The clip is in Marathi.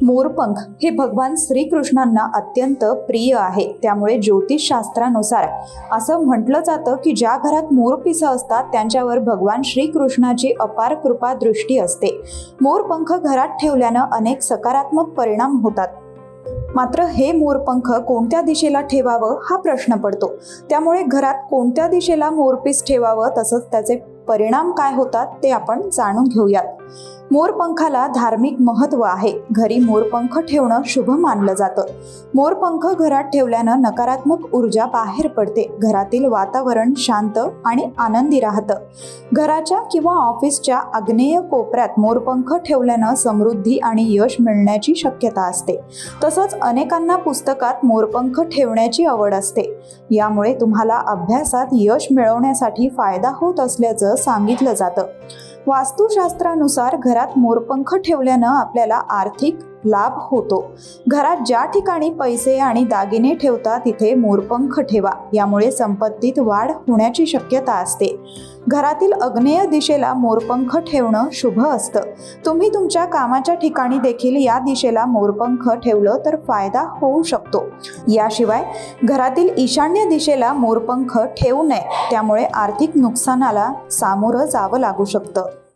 मोरपंख हे भगवान श्रीकृष्णांना अत्यंत प्रिय आहे। त्यामुळे ज्योतिषशास्त्रानुसार असं म्हटलं जातं की ज्या घरात मोरपिसं असतात त्यांच्यावर भगवान श्रीकृष्णाची अपार कृपा दृष्टी असते। मोरपंख घरात ठेवल्यानं अनेक सकारात्मक परिणाम होतात। मात्र हे मोरपंख कोणत्या दिशेला ठेवावं हा प्रश्न पडतो। त्यामुळे घरात कोणत्या दिशेला मोरपीस ठेवावं तसंच त्याचे परिणाम काय होतात ते आपण जाणून घेऊयात। मोरपंखाला धार्मिक महत्त्व आहे। घरी मोरपंख ठेवणं शुभ मानलं जातं। मोरपंख घरात ठेवल्यानं नकारात्मक ऊर्जा बाहेर पडते। घरातील वातावरण शांत आणि आनंदी राहतं। घराच्या किंवा ऑफिसच्या आग्नेय कोपऱ्यात मोरपंख ठेवल्यानं समृद्धी आणि यश मिळण्याची शक्यता असते। तसंच अनेकांना पुस्तकात मोरपंख ठेवण्याची आवड असते। यामुळे तुम्हाला अभ्यासात यश मिळवण्यासाठी फायदा होत असल्याचं सांगितलं जातं। वास्तुशास्त्रानुसार घरात मोरपंख ठेवल्यानं आपल्याला आर्थिक लाभ होतो। घरात ज्या ठिकाणी पैसे आणि दागिने ठेवता तिथे मोरपंख ठेवा। यामुळे संपत्तीत वाढ होण्याची शक्यता असते। घरातील आग्नेय दिशेला मोरपंख ठेवणं शुभ असतं। तुम्ही तुमच्या कामाच्या ठिकाणी देखील या दिशेला मोरपंख ठेवलं तर फायदा होऊ शकतो। याशिवाय घरातील ईशान्य दिशेला मोरपंख ठेवू नये, त्यामुळे आर्थिक नुकसानाला सामोरं जावं लागू शकतं।